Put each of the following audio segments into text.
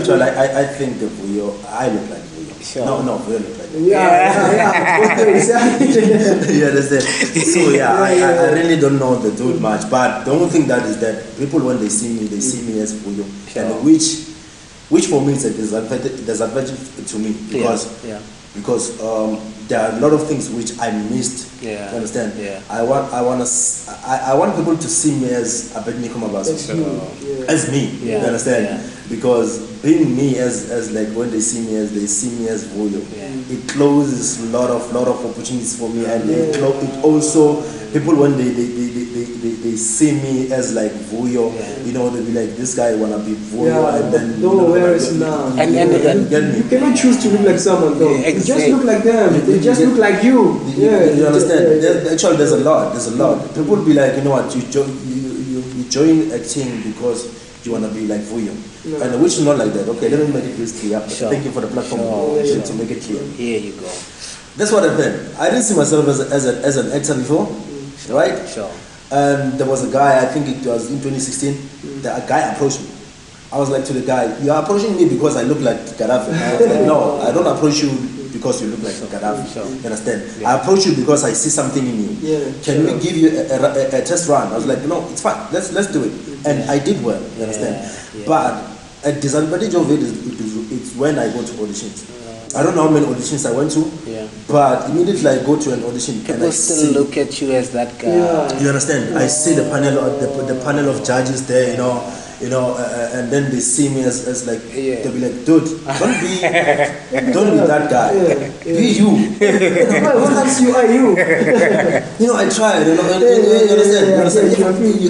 Actually, I think the Vuyo, I look like Vuyo. Sure. No, Vuyo look like Vuyo. You understand? So I really don't know the dude much, but the only thing that is that people when they see me as Vuyo, Sure. and which for me is a disadvantage to me because there are a lot of things which I missed. Yeah. You understand? Yeah. I want people to see me as Abednico Mabaso. As me. Yeah. You understand? Yeah. Because being me as like when they see me as Vuyo, it closes a lot of opportunities for me, and it also people when they see me as like Vuyo, you know, they be like, this guy wanna be Vuyo, and then where is now? And you cannot choose to look like someone though. Yeah, You just look like them. They just look like you. You understand? Actually, there's a lot. People be like, you know what, you join acting because you wanna be like Vuyo. And which is not like that. Okay, let me make it clear. Sure. Thank you for the platform to make it clear. Here you go. That's what happened. I didn't see myself as an actor before, right? Sure. And there was a guy, I think it was in 2016, a guy approached me. I was like to the guy, you are approaching me because I look like Gaddafi. I was like, no, I don't approach you because you look like Gaddafi. Sure. You understand? Yeah. I approach you because I see something in you. Can we give you a test run? I was like, no, it's fine. Let's do it. And I did well. You understand? Yeah. But a disadvantage of it is it's when I go to auditions. I don't know how many auditions I went to, but immediately I go to an audition People and I still look at you as that guy. You understand? I see the panel of judges there, you know, and then they see me as like they'll be like, dude, don't be that guy, be you. What else you are you? You know, I tried, you understand? You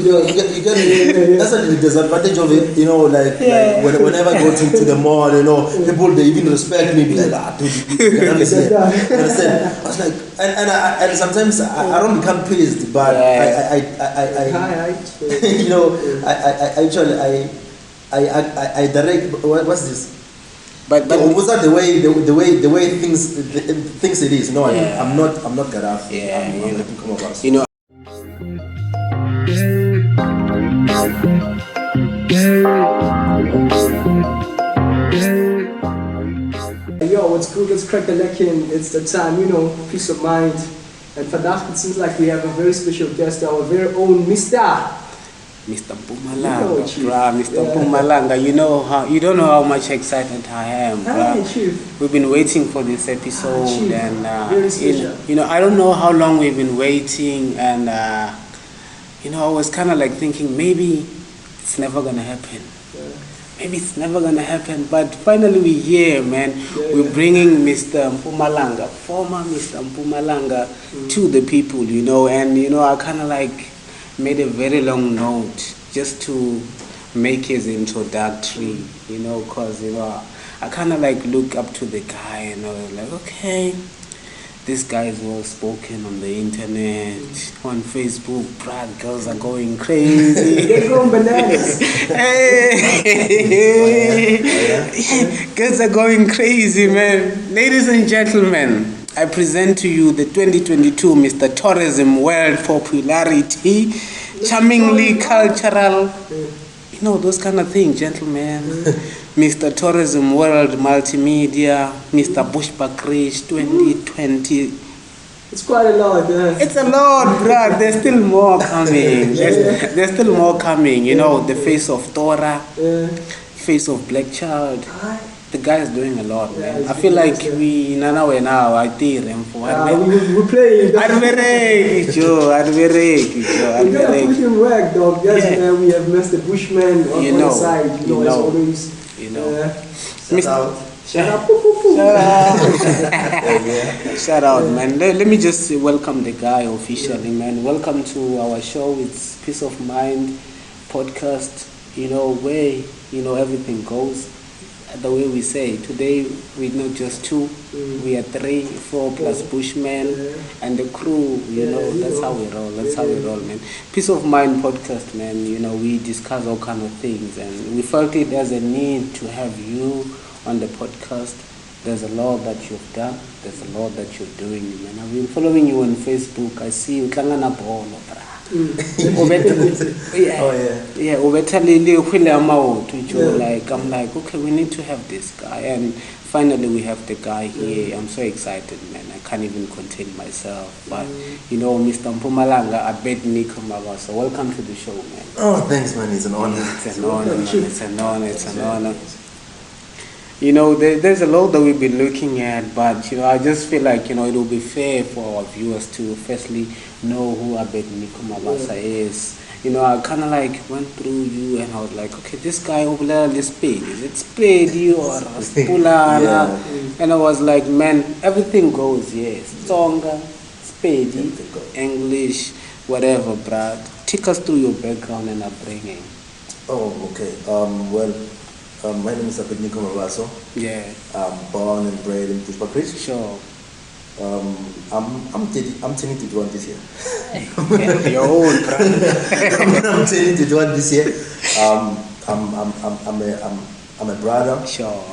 get it. That's the disadvantage of it, you know, like whenever I go to the mall, you know, people they even respect me, be like, dude, you can understand. You understand? I was like, and sometimes I don't become pissed, but I you know, I direct. What's this? But was that the way things it is? No, I'm not Gaddafi. Yeah, I'm Abednico Mabaso. You know. Yo, what's good? Let's crack the lacking. It's the time, you know, peace of mind. And for that, it seems like we have a very special guest, our very own Mr. Mpumalanga, Mr. Mpumalanga. You don't know how much excited I am, Chief. We've been waiting for this episode, Chief. and Very special. I don't know how long we've been waiting, and I was kind of like thinking maybe it's never gonna happen. Maybe it's never gonna happen, but finally we're here, man. We're bringing Mr. Mpumalanga, former Mr. Mpumalanga, to the people, and I kind of like made a very long note just to make his introductory, because I kind of like look up to the guy, and I was like, okay, this guy is well spoken on the internet, on Facebook. Girls are going crazy. They're going bananas. Girls are going crazy, man. Ladies and gentlemen, I present to you the 2022 Mr. Tourism World Popularity, charmingly cultural, those kind of things, gentlemen. Mr. Tourism World Multimedia, Mr. Bushbuckrige 2020. It's quite a lot, It's a lot, bruh. There's still more coming. There's still more coming. The face of Tora, face of Black Child. The guy is doing a lot, man. I feel like we now I think we play. Adverek. We gotta put him work, dog. Yes, man. We have Mr. Bushman on the side. As always. Shout out. Shout out, man. Let me just welcome the guy officially, man. Welcome to our show. It's Peace of Mind podcast, where, everything goes the way we say. Today, we're not just two, we are 3, 4 plus Bushmen and the crew, that's how we roll. That's how we roll, man. Peace of Mind podcast, man. We discuss all kind of things, and we felt it as a need to have you on the podcast. There's a lot that you've done. There's a lot that you're doing, man. I've been following you on Facebook. I see you tlanga na bolo, bra. Yeah, like I'm like, okay, we need to have this guy, and finally we have the guy here. I'm so excited, man. I can't even contain myself. But Mr. Mpumalanga, Abednico Mabaso, welcome to the show, man. Oh, thanks, man. It's an honor. It's an honor, man. It's an honor. There's a lot that we've been looking at, but I just feel like it will be fair for our viewers to firstly know who Abednico Mabaso is. I kind of like went through you and I was like, okay, this guy over there is Spade. Is it Spade or Pulana? And I was like, man, everything goes, yes. Tsonga, Spade, English, whatever, bruh. Take us through your background and upbringing. Oh, okay. My name is Abednico Mabaso. Yeah. I'm born and bred in Bushbuckrige. Sure. I'm turning 21 this year. You're old, bro. I'm turning 21 this year. I'm a brother. Sure.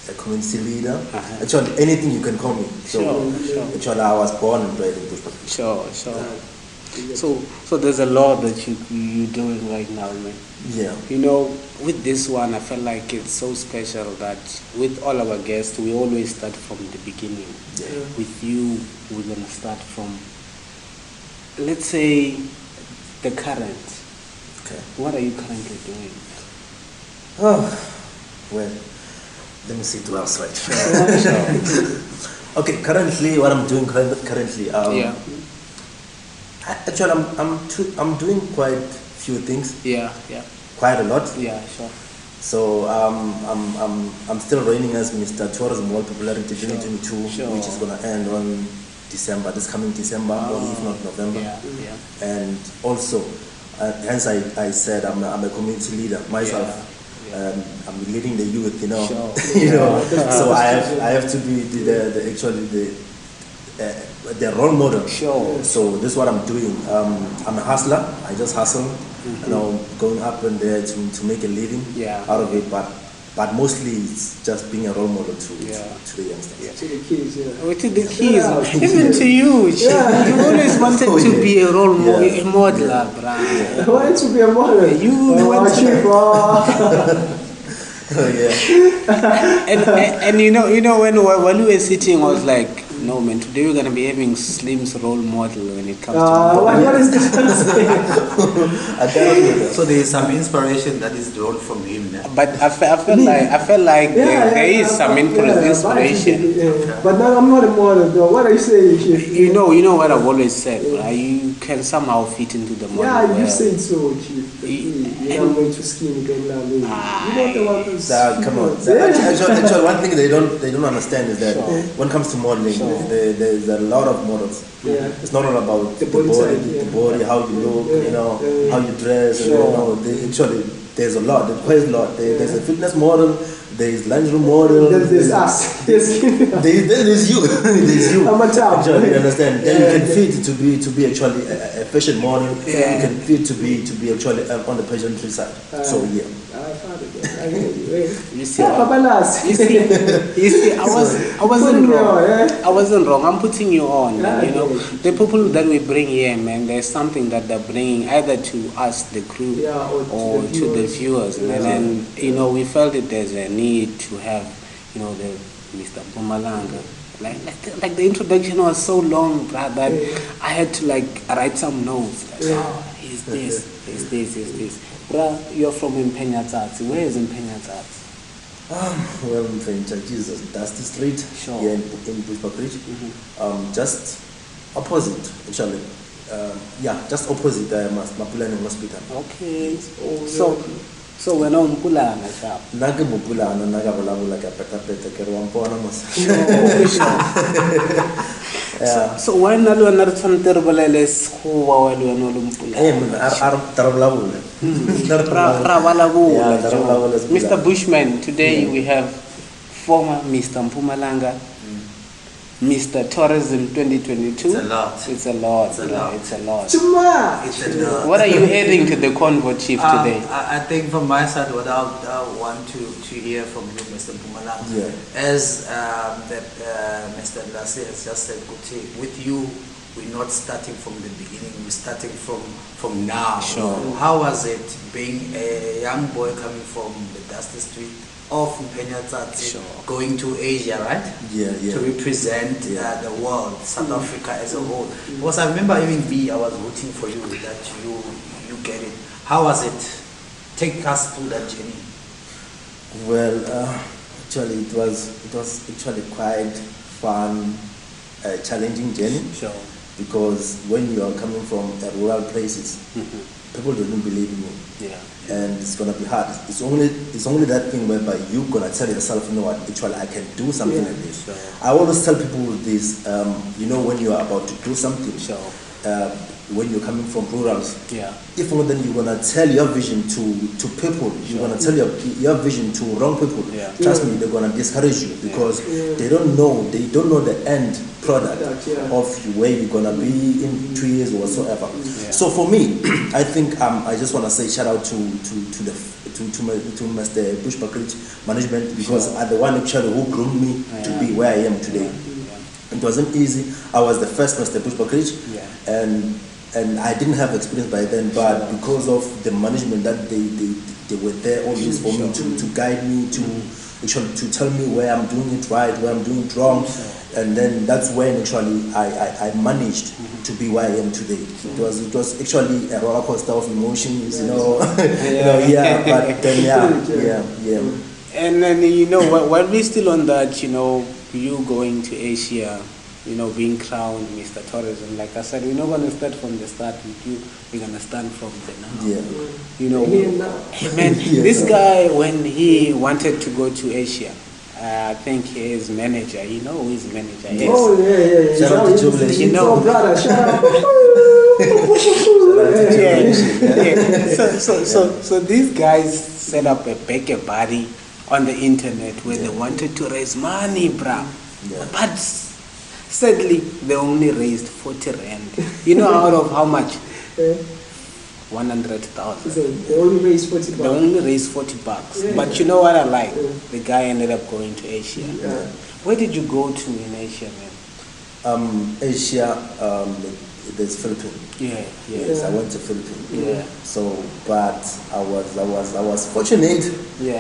A community leader. Actually, anything you can call me. So, actually, I was born and bred in Bushbuckrige. Sure. So there's a lot that you're doing right now, man. Yeah. With this one, I felt like it's so special that with all our guests, we always start from the beginning. Yeah. With you, we're gonna start from, let's say, the current. Okay. What are you currently doing? Oh, well, let me see it well, right? Sure. Okay, currently, what I'm doing currently, Yeah. Actually, I'm doing quite few things. Yeah. Quite a lot. Yeah, sure. So I'm still reigning as Mr. Tourism World Popularity 2022, which is gonna end on December, this coming December, or if not November. Yeah. And also, hence I said I'm a community leader myself. Yeah. I'm leading the youth, Sure. So I have to be the role model. Sure. So this is what I'm doing. I'm a hustler. I just hustle, going up and there to make a living out of it. But mostly it's just being a role model to the youngsters. To the kids, To the kids, even to you. You always wanted to be a role model, a modeler, bruh. I wanted to be a model. You want to. And when we were sitting, I was like, no man, today we're gonna be having Slim's role model when it comes to what is this? So there is some inspiration that is drawn from him now. But I felt like there is some inspiration. But now I'm not a model though. What are you saying, Chief? You know what I've always said, right? You can somehow fit into the model. Yeah, you said so, Chief. I'm going to skinny girl now. You don't want to come on. Actually, one thing they don't understand is that when it comes to modeling, there's a lot of models. Yeah. It's not all about the body, how you look, how you dress. Actually, there's a lot. There's quite a lot. There's a fitness model. There's lingerie model. There's us. There's you. There's you. I'm a child. Actually, you understand? Then you can fit to be actually a fashion model. Yeah. You can fit to be actually on the pageantry side. So yeah. I hear you. You see, I wasn't wrong. I wasn't wrong. I'm putting you on. The people that we bring here, man, there's something that they're bringing either to us, the crew, or to the viewers. And then, we felt that there's a need to have, the Mr. Mpumalanga. Like the introduction was so long, bruh, that I had to write some notes. He's this. Bruh, you're from Mpumalanga. Where is Mpumalanga? Well, in Jesus, Dusty Street here in Bushbuckrige. Just opposite, actually. Just opposite Mpumalanga Hospital. Okay. So we're not Mpulana, sharp. Naga Mpumalanga, naga Balabula, Peta Kerwampona. So why not another some terrible less who while we are not Mr. Bushman, today we have former Mr. Mpumalanga, Mr. Tourism 2022. It's a lot. What are you adding to the convo, Chief, today? I think from my side, what I want to hear from you, Mr. Mpumalanga, as Mr. Lassy has just said, with you, we're not starting from the beginning, we're starting from now. Sure. How was it being a young boy coming from the dusty street of Mpumalanga, Sure. going to Asia, right? Yeah, yeah. To represent the world, South Africa as a whole. Because I remember even I was rooting for you that you get it. How was it? Take us through that journey. Well, actually, it was actually quite fun, challenging journey. Sure. Because when you are coming from rural places, people don't believe in you. Yeah. And it's gonna be hard. It's only that thing whereby you're gonna tell yourself, you know what, actually I can do something like this. Sure. I always tell people this, when you are about to do something, Sure. when you're coming from rurals, Yeah. if only then you're gonna tell your vision to people, you're gonna tell your vision to wrong people. Yeah. Trust me, they're gonna discourage you because they don't know the end product of where you're gonna be in 2 years or whatsoever. Yeah. So for me, I think I just wanna say shout out to Mr Bushbuckrige management because are the one actually who groomed me to be where I am today. It wasn't easy. I was the first Mr Bushbuckrige, and I didn't have experience by then, but because of the management that they were there always for me to guide me, to actually to tell me where I'm doing it right, where I'm doing it wrong, and then that's when actually I managed to be where I am today. It was actually a roller coaster of emotions, but then yeah. And then while we're still on that, you going to Asia, being crowned Mr. Tourism, like I said, we're not going to start from the start with you. We're going to start from the now. Yeah. Man, this guy, when he wanted to go to Asia, I think his manager, his manager is. Oh, yeah. Shout out to Jubilee. Brother, shout out. So these guys set up a bigger body on the internet where they wanted to raise money, bruh. Yeah. But sadly, they only raised 40 rand. Out of how much? 100,000. So they only raised 40 They bucks. only raised 40 bucks. Yeah. But you know what I like? The guy ended up going to Asia. Yeah. Where did you go to in Asia, man? Asia, there's Philippines. Yeah. Yes, I went to Philippines. Yeah. So, but I was fortunate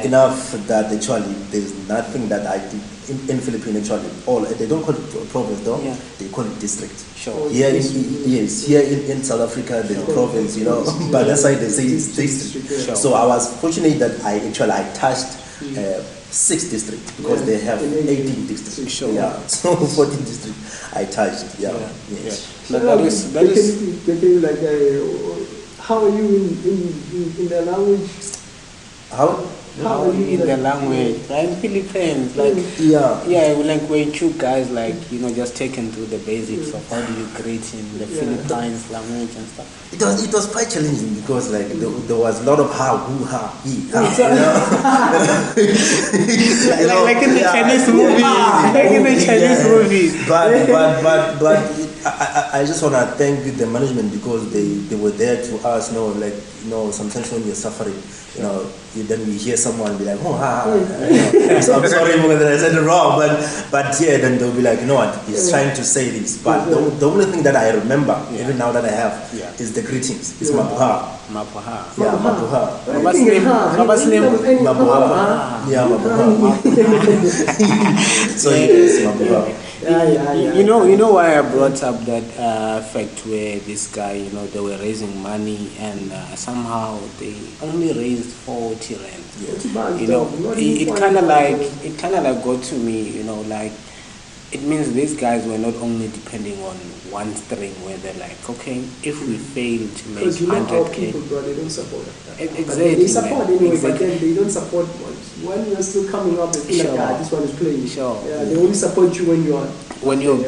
enough that actually there's nothing that I did in Philippines actually. They don't call it province though. Yeah. They call it district. Sure. Here in South Africa there's province, but that's why they say it's district. Sure. So I was fortunate that I touched 6 districts because they have 18 districts. Sure. Yeah. So 14 districts I touched. Yeah. Yes. That is. They tell you like, how are you in the language? How How in the language, like Philippines, like like when you guys just taken through the basics of how do you greet in the Philippines language and stuff. It was quite challenging because there was a lot of how, who, ha, he, ha, like in the Chinese movies, But I just wanna thank the management because they were there to us. Sometimes when you're suffering, then we hear someone be like, oh, ha, ha. So I'm sorry that I said it wrong, but then they'll be like, you know what, he's trying to say this. But the only thing that I remember, even now that I have, is the greetings. It's Mabuha. Mabuha. Yeah, Mabuha. Mabuha. Yeah, Mabuha. So yes, Mabuha. You know why I brought up that fact where this guy, they were raising money and somehow they only raised 40 rand. It kind of like got to me, it means these guys were not only depending on one string where they're like, okay, if we fail to make 100K. People, bro, they don't support that. Exactly. They support anyway, exactly. but then they don't support when you're still coming up. They feel like, this one is playing. Sure. Yeah, they only support you when you're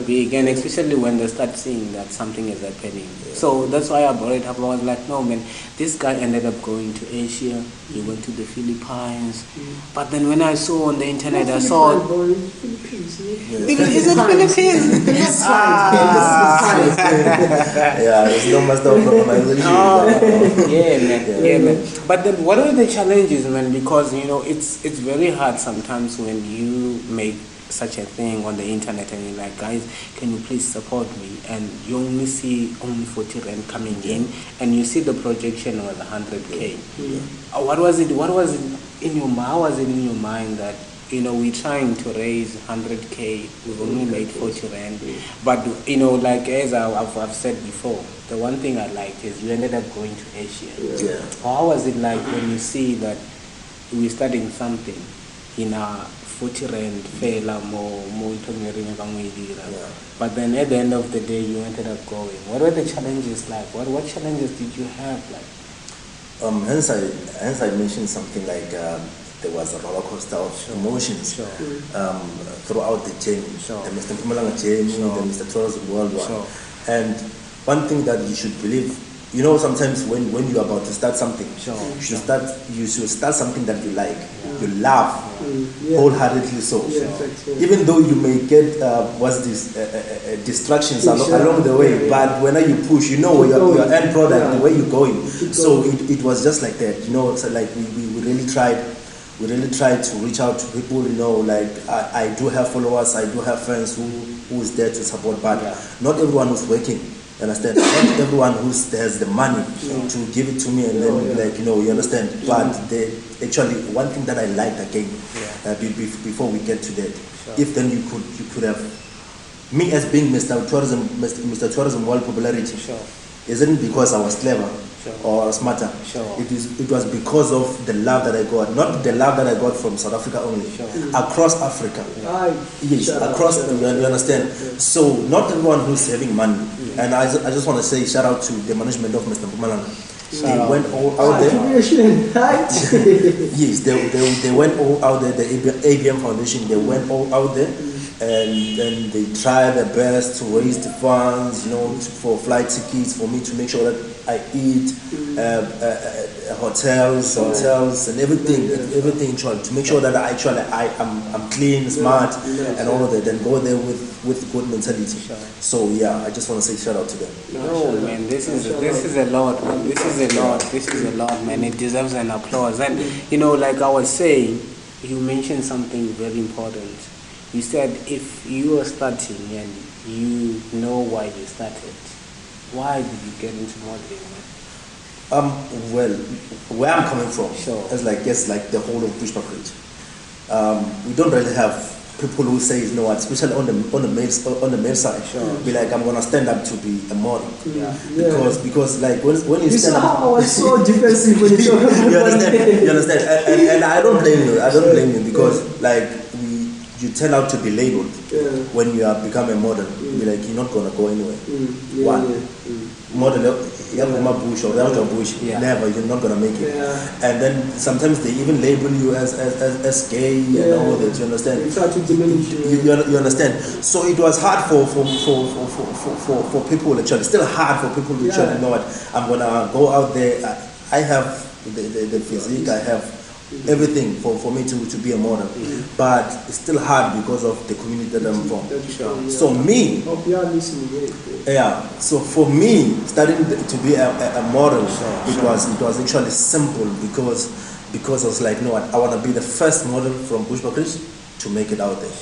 big, and especially when they start seeing that something is happening. So that's why I brought it up. I was like, no man, this guy ended up going to Asia. He went to the Philippines, but then when I saw on the internet, I saw. Philippines. Is it Philippines? Yeah, there's no master man. But then, what are the challenges, man? Because it's very hard sometimes when you make such a thing on the internet and you're like, guys, can you please support me? And you only see only 40 rand coming in, and you see the projection was 100K. What was it in your mind? How was it in your mind that, you know, we're trying to raise 100K, we've only made 40 rand, but, you know, like as I've said before, the one thing I liked is you ended up going to Asia. How was it like when you see that we're studying something in a 40 rand fela more but then at the end of the day you ended up going? What were the challenges like? What challenges did you have like? Hence I mentioned something like there was a roller coaster of emotions throughout the journey, the Mr Mpumalanga journey, the Mr Tourism Worldwide. And one thing that you should believe, you know, sometimes when you're about to start something, you should start something that you like, you love, wholeheartedly so. Even though you may get distractions along the way, but when you push, you know your end product, the way you're going. So it was just like that, you know. So like we really tried. We really tried to reach out to people, you know, like I do have followers, I do have friends who is there to support, but not everyone who's working. You understand? Not everyone who has the money to give it to me, and then like, you know, you understand. But actually, one thing that I liked again, before we get to that, if then you could have me as being Mr. Tourism World Popularity. Isn't because I was clever or smarter. It was because of the love that I got, not the love that I got from South Africa only, across Africa. Yes, across. You understand? So not everyone who's having money, and I just want to say shout out to the management of Mr Mpumalanga. They went all out there. Yes, they went all out there. The ABM Foundation, they went all out there. And they try their best to raise the funds, you know, for flight tickets, for me to make sure that I eat, hotels and everything to make sure that I'm clean, smart, and all of that, and go there with good mentality. So yeah, I just want to say shout out to them. No man, this is a lot, man. This is a lot, man. It deserves an applause. And you know, like I was saying, you mentioned something very important. You said if you are starting and you know why you started, why did you get into modeling? Well, where I'm coming from, it's like the whole of Bushbuckrige. We don't really have people who say, you know what, especially on the male side, be like, I'm gonna stand up to be a model. Because like when you stand up, I was so defensive when you understand, and I don't blame you because like you turn out to be labeled when you are become a model. Be like, you're not gonna go anywhere. Model, bush or bush, never. You're not gonna make it. And then sometimes they even label you as gay and all that. You understand? They try to diminish you. You understand? So it was hard for people actually. Still hard for people to actually know what I'm gonna go out there. I have the physique. I have everything for me to be a model, but it's still hard because of the community that I'm from. So me, so for me, starting to be a model, it was actually simple because I was like, no, I want to be the first model from Bushbuckrige to make it out there.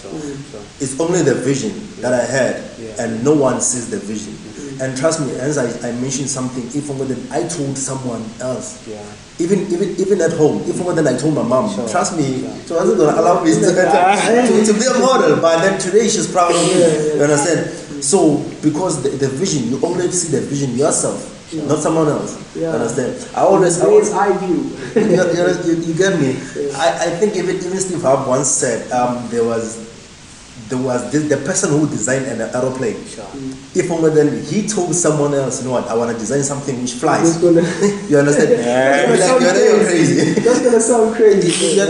It's only the vision that I had, and no one sees the vision. And trust me, as I mentioned something, if I told someone else, even at home, if more than I told my mom, trust me, she wasn't going to allow me to be a model. But then today she's proud of me. You understand? So because the vision, you only see the vision yourself, not someone else. You understand? I always view. You get me? I think even Steve Harp once said there was the person who designed an aeroplane. If only then he told someone else, you know what, I want to design something which flies. You understand? You're crazy. That's gonna sound crazy. You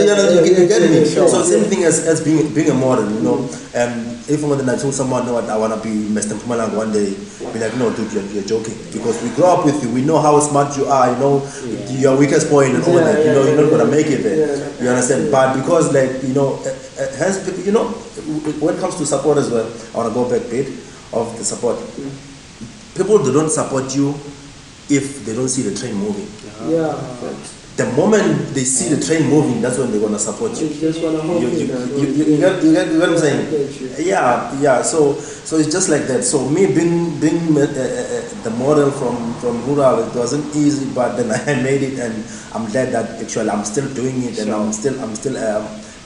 get me? So same thing as being a model, you know. And if only then I told someone, you know what, I want to be Mr Mpumalanga one day, be like, no, dude, you're joking, because we grew up with you. We know how smart you are. You know your weakest point and all that. You know you're not gonna make it there. You understand? But because like hence you know. When it comes to support as well, I want to go back a bit of the support. People, they don't support you if they don't see the train moving. the moment they see the train moving, that's when they're gonna support you. You just wanna hold You it down. get what I'm I saying? get you. Yeah. So it's just like that. So me being the model from rural, it wasn't easy, but then I made it, and I'm glad that actually I'm still doing it, and I'm still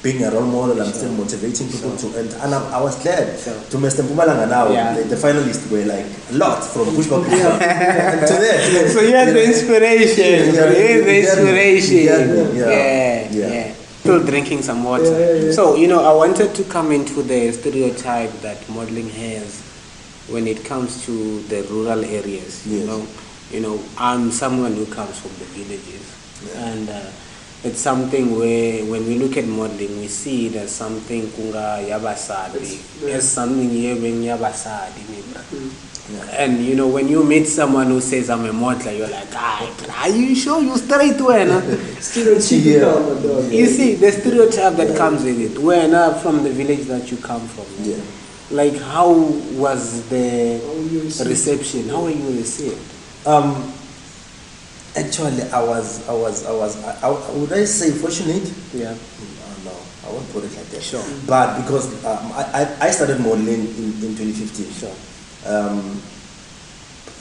being a role model. I'm still motivating people to, and I was glad to Mr Mpumalanga now. Yeah. The finalists were like a lot from Bushbuckrige and to that. So you had the inspiration. Yeah, You had the you get me, inspiration. you get me, yeah. Yeah. Still drinking some water. Yeah. So, I wanted to come into the stereotype that modeling has when it comes to the rural areas. Yes. I'm someone who comes from the villages. And it's something where when we look at modeling, we see it as something kunga yabasadi, as something yabasadi. And when you meet someone who says I'm a modeler, you're like, are you sure you straight when? Stereotypical, my dog. You see the stereotype that comes with it. When from the village that you come from, Yeah. like how was the How were you received? reception? How were you received? Actually, I would I say fortunate? Yeah. No, I won't put it like that. Sure. But because I started modeling in 2015. Sure.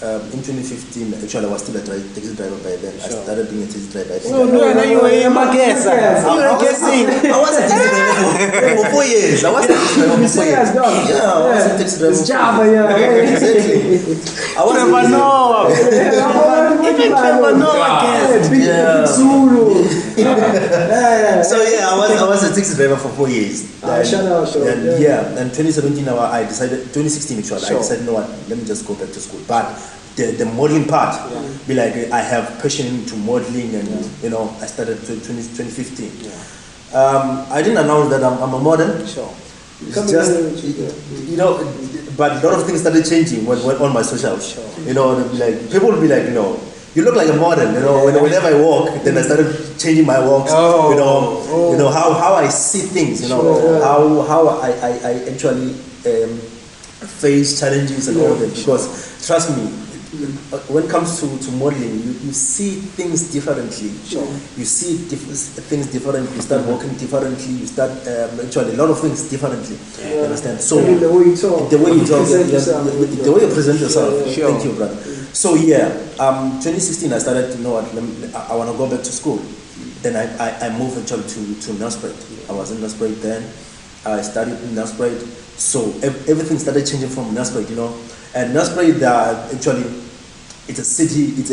In 2015, actually, I was still a taxi driver by then. Sure. I started being a taxi driver. I think So you were a guesser. You were guessing. I was a taxi driver for 4 years. I was a taxi driver You for 4 say years. as dog. Yeah, I was a taxi driver. It's for Java, 4 years. yeah. Exactly. I was Never a- know. Even never know again. Yeah. Zulu. So yeah, I was a taxi driver for 4 years. Shout out, sure. And and 2017 I decided, 2016 actually, Sure. I decided, no, what, let me just go back to school. But the modeling part, be like, I have passion into modeling, and I started 2015. I didn't announce that I'm a model. Sure. It's just, but a lot of things started changing when on my socials. Sure. They'll be like, people will be like, you look like a model. Whenever I walk, then I started changing my walks. How I see things. How I actually face challenges and all that. Because trust me, when it comes to modeling, you see things differently. Sure. You see things differently. You start walking differently. You start actually a lot of things differently. You understand? So I mean, the way you talk, the way you talk, present yourself. the way you present yourself. Sure. Thank you, brother. So 2016 I started to know what I want to go back to school. Then I moved actually to Nelspruit. I was in Nelspruit then. I studied in Nelspruit. So everything started changing from Nelspruit, And Nelspruit, actually, it's a city. It's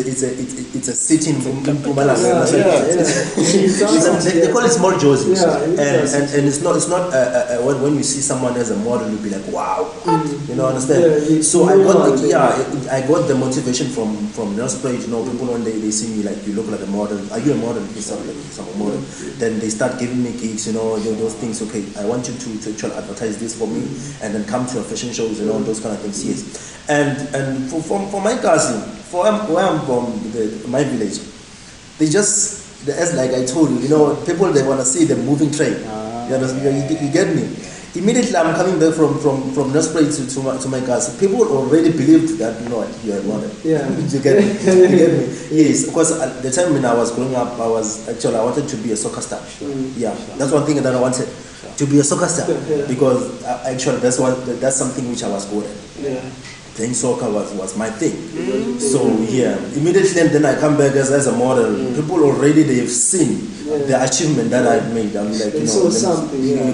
a city in Mpumalanga. They call it small Jersey. And it's not when you see someone as a model, you'll be like, wow, understand? So I got the motivation from Nelspruit. People when they see me, like, you look like a model. Are you a model? Yes, I'm a model. Then they start giving me gigs, those things. Okay, I want you to actually advertise this for me, and then come to a fashion shows, those kind of things. Yes. And for my cousin, where I'm from, my village, as like I told you, people, they want to see the moving train. You get me? Immediately I'm coming back from Nelspruit to my cousin. People already believed that you're a model. Yeah. You get me? Yes, because at the time when I was growing up, I wanted to be a soccer star. Yeah, that's one thing that I wanted, to be a soccer star, because actually that's something which I was good at. Yeah. Playing soccer was my thing. So immediately then I come back as a model. People already, they've seen the achievement that I've made. I'm like, you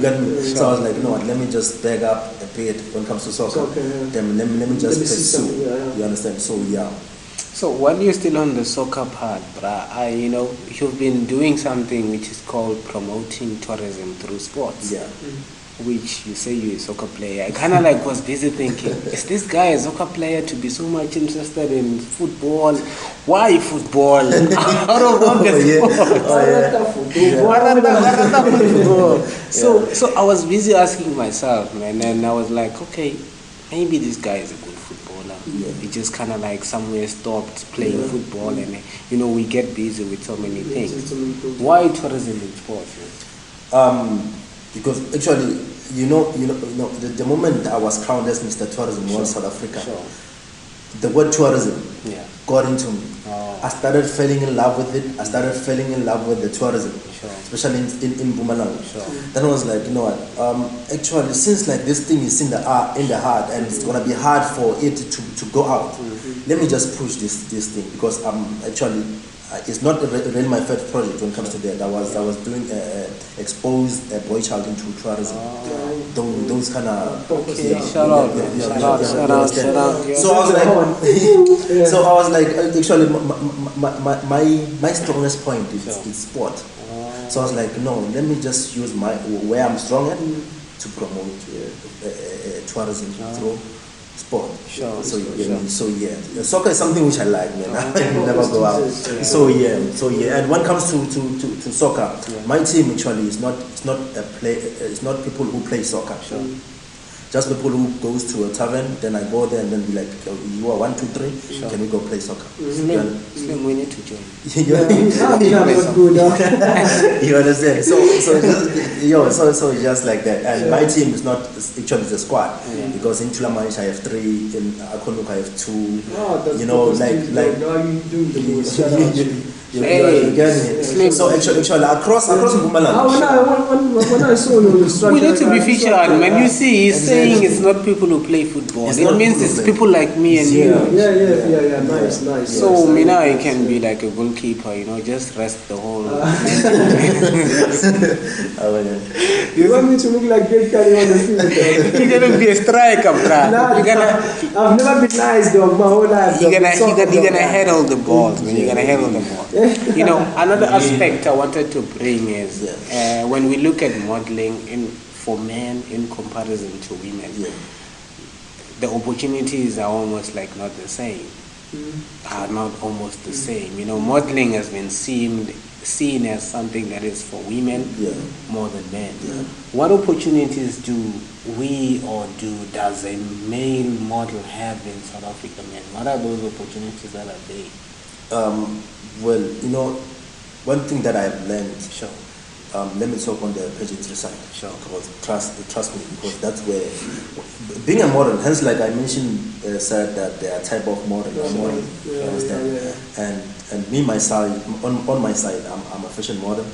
got me. So I was like, let me just bag up a bit when it comes to soccer. Then let me just pursue. You understand? So So while you're still on the soccer part, bruh, you've been doing something which is called promoting tourism through sports. Yeah. Which you say you're a soccer player. I kind of was busy thinking, is this guy a soccer player to be so much interested in football? Why football? Out of all the sports. So I was busy asking myself, man, and I was like, okay, maybe this guy is a good footballer. He just kind of somewhere stopped playing football, and we get busy with so many things. Why tourism in sports? Because actually, the moment I was crowned as Mr. Tourism World South Africa, the word tourism got into me. Oh. I started falling in love with it. I started falling in love with the tourism, especially in Mpumalanga. Then I was like, you know what? Actually, since like this thing is in the heart, and it's gonna be hard for it to go out. Let me just push this thing, because I'm actually. It's not really my first project when it comes to that. I was doing expose a boy child into tourism. Those kind of. Shout out. So I was like, actually, my strongest point is sport. So I was like, no, let me just use where I'm strong at to promote tourism through sport. Soccer is something which I like, man. I never go out. So yeah. And when it comes to soccer, my team actually is not people who play soccer. Just people who goes to a tavern, then I go there and then be like, you are 1, 2, 3, can we go play soccer? Slim, we need to join. You understand? So it's just like that. And my team is not actually the squad, because in Tulamanish I have 3, in Akonuk I have 2. You know, like now you do the most. So actually across Mpumalanga. When I saw you, We need to be featured. When you see he's saying it's not people who play football, it means it's people like me and you. Yeah. Nice. So now I can be like a goalkeeper, just rest the whole. You want me to look like great Kali on the field? You're gonna be a striker, bruh. I've never been nice, dog, my whole life. You're gonna handle the balls, man. You're gonna handle the ball. Another aspect I wanted to bring is when we look at modeling for men in comparison to women, the opportunities are almost like not the same. Are not almost the same. Modeling has been seen as something that is for women more than men. What opportunities does a male model have in South Africa, man? What are those opportunities that are there? Well, one thing that I've learned, let me talk on the pageantry side. Because trust me, because that's where being a model, hence like I mentioned, said that there are type of model. And me myself, on my side, I'm a fashion model.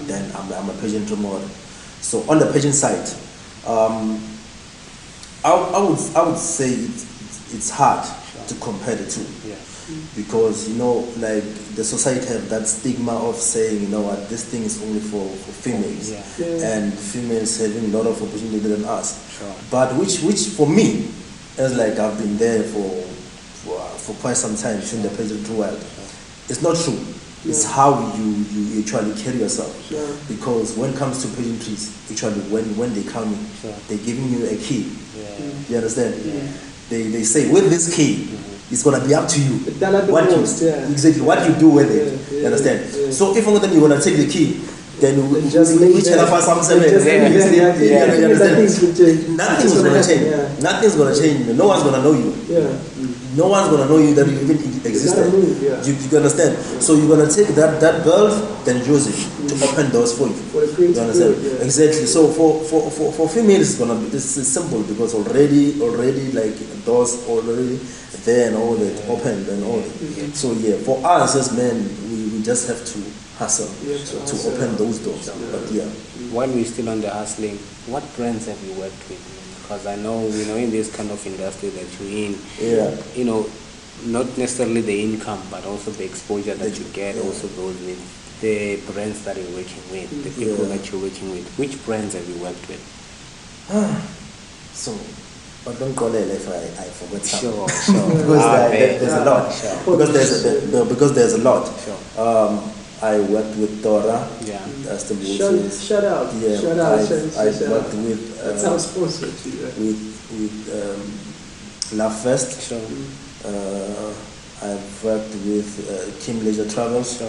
Then I'm a pageantry model. So on the pageant side, I would say it's hard to compare the two. Because like the society have that stigma of saying, this thing is only for females, and females having a lot of opportunity than us. But which for me, as like I've been there for quite some time in the pageantry world, it's not true. It's how you actually carry yourself. Because when it comes to pageantries, actually when they come in, they're giving you a key. You understand? They say with this key. It's gonna be up to you. Exactly what you do with it. You understand? So if you're gonna take the key, then we tell us something. Nothing's gonna change. Nothing's gonna change. No one's gonna know you. No one's gonna know you that you even existed. You understand? So you're gonna take that belt, then use it to open doors for you. You understand? Exactly. So for females, it's simple, because already like doors already there and all that opened and all that. So for us as men, we just have to hustle to open those doors. But while we're still on the hustling, what brands have you worked with? Because I know in this kind of industry that you're in, not necessarily the income, but also the exposure that you get also goes with the brands that you're working with, the people that you're working with. Which brands have you worked with? But don't call it if I forgot something. Sure. Because there's a lot. Because there's a lot. I worked with Dora. That's the shout out. I worked with. That sounds sponsored to you. With Love Fest. I've worked with Kim Leisure Travels.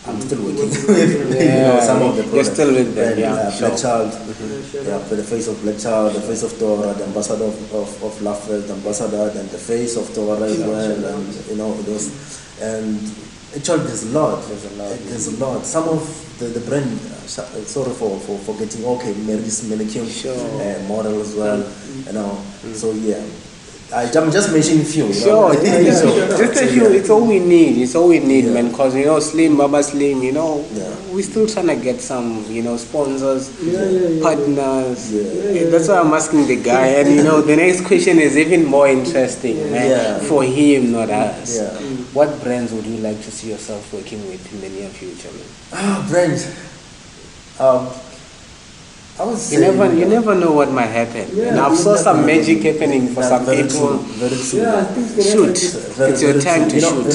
I'm still working with some of the products. You're still with them, Black Child, for the face of Black Child, the face of Dora, the ambassador of Love Fest, the ambassador, and the face of Dora as well, and those. And actually, there's a lot. There's a lot. Some of the brand. Sorry for forgetting. Okay, Mary's mannequin, model as well. So I'm just mentioning a few. Sure, just a few. It's all we need. It's all we need, Yeah. man. Because Slim, Baba Slim, Yeah. we're still trying to get some, sponsors, partners. Yeah. That's why I'm asking the guy. And the next question is even more interesting, man. Yeah. For him, not us. Yeah. What brands would you like to see yourself working with in the near future, man? Brands. I would say You never know what might happen. Yeah, and I've saw some magic happening for some very people. True, very true. Yeah, things can Shoot. happen. It's your time to shoot.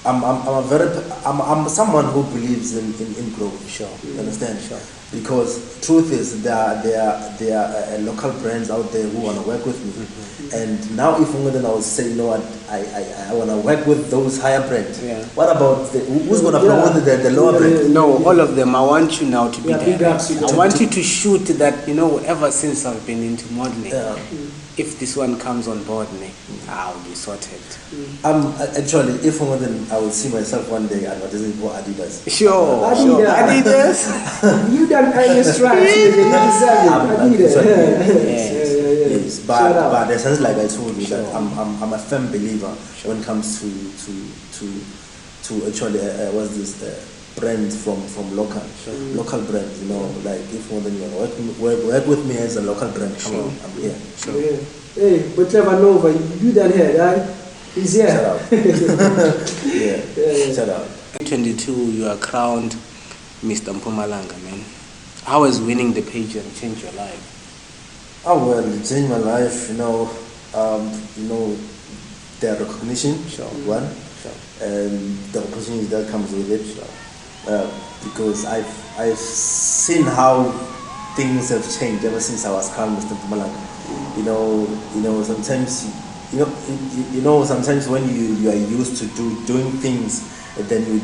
I'm someone who believes in growth. Sure. You understand? Sure. Because truth is there are local brands out there who want to work with me. And now if then I would say, you know what, I want to work with those higher brands. Yeah. What about who's going to promote the lower brand? No, all of them. I want you now to be Yeah, big there. ups to I them. want you to shoot that, ever since I've been into modeling. Yeah. If this one comes on board, I'll be sorted. Actually, if then I will see myself one day advertising for Adidas. Sure. Adidas. Adidas. You done earn your stripes, nigga. You deserve it. Adidas. Yes, Shout out. but the sense like I told you that I'm a firm believer when it comes to actually what's this brands from local brands, like if more than you want to work with me as a local brand, come on, I'm here. Yeah. Hey, but Trevor Nova, you done here, right? He's here. Shout out. Yeah. Shout out. 2022, you are crowned Mr. Mpumalanga, man. How has winning the pageant changed your life? Oh well, it changed my life, the recognition, one, and the opportunity that comes with it. Because I've seen how things have changed ever since I was crowned Mr. Mpumalanga. Sometimes when you are used to doing things, and then you